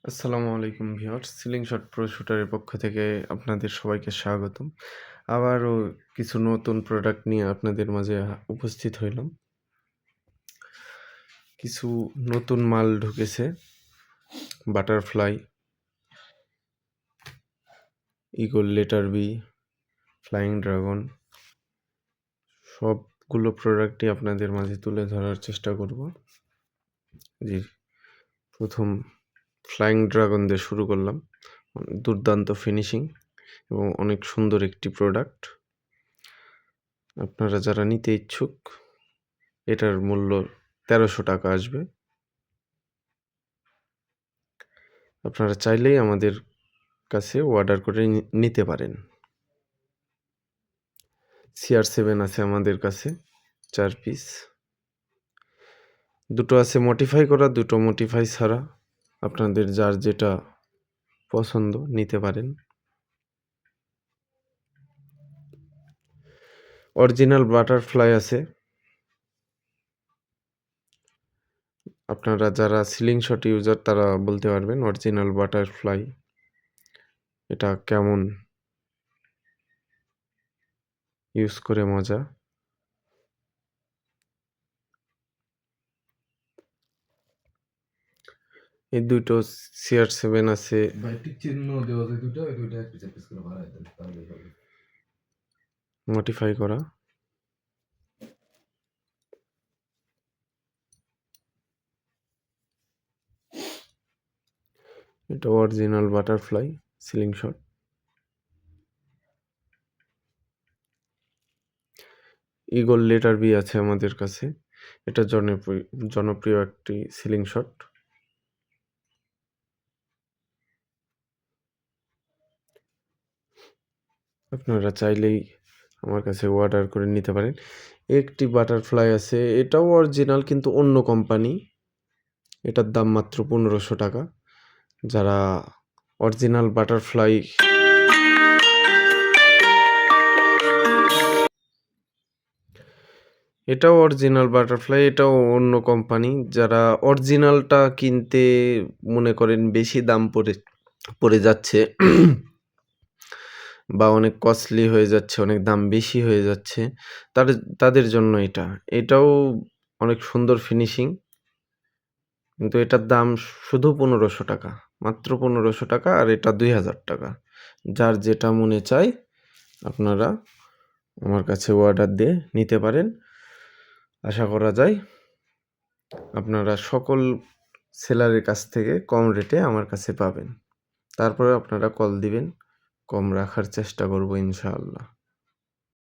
আসসালামু আলাইকুম viewers, ceiling shot pro শুটারের পক্ষ থেকে আপনাদের সবাইকে স্বাগতম। আবারও কিছু নতুন প্রোডাক্ট নিয়ে আপনাদের মাঝে উপস্থিত হইলাম। কিছু নতুন মাল ঢুকেছে, butterfly, eagle letter B, flying dragon, সবগুলো প্রোডাক্টই আপনাদের মাঝে তুলে ধরার চেষ্টা করব। জি, প্রথম ফ্লাইং ড্রাগন দিয়ে শুরু করলাম। দুর্দান্ত ফিনিশিং এবং অনেক সুন্দর একটি প্রোডাক্ট। আপনারা যারা নিতে ইচ্ছুক, এটার মূল্য ১৩০০ টাকা আসবে। আপনারা চাইলেই আমাদের কাছে অর্ডার করে নিতে পারেন। CR7 আছে আমাদের কাছে ৪ পিস। দুটো আছে মডিফাই করা, দুটো মডিফাই ছাড়া। আপনাদের যার যেটা পছন্দ নিতে পারেন। অরিজিনাল বাটারফ্লাই আছে। আপনারা যারা সিলিং শট ইউজার তারা বলতে পারবেন অরিজিনাল বাটারফ্লাই এটা কেমন ইউজ করে মজা। এই দুটো CR7 আছে মডিফাই করা। এটা original butterfly ceiling shot. Eagle letter B আছে আমাদের কাছে। এটা জনপ্রিয় একটি সিলিং শট। আপনারা চাইলেই আমার কাছে অর্ডার করে নিতে পারেন। একটি বাটারফ্লাই আছে, এটাও অরিজিনাল কিন্তু অন্য কোম্পানি। এটার দাম মাত্র ১৫০০ টাকা। যারা অরিজিনাল বাটারফ্লাই এটাও অরিজিনাল বাটারফ্লাই, এটাও অন্য কোম্পানি। যারা অরিজিনালটা কিনতে মনে করেন বেশি দাম পড়ে যাচ্ছে বা অনেক কস্টলি হয়ে যাচ্ছে, অনেক দাম বেশি হয়ে যাচ্ছে, তাদের জন্য এটাও অনেক সুন্দর ফিনিশিং, কিন্তু এটার দাম শুধু ১৫০০ টাকা, মাত্র ১৫০০ টাকা। আর এটা ২০০০ টাকা। যার যেটা মনে চায় আপনারা আমার কাছে অর্ডার দিয়ে নিতে পারেন। আশা করা যায় আপনারা সকল সেলারের কাছ থেকে কম রেটে আমার কাছে পাবেন। তারপরে আপনারা কল দিবেন, কম রাখার চেষ্টা করব ইনশাআল্লাহ।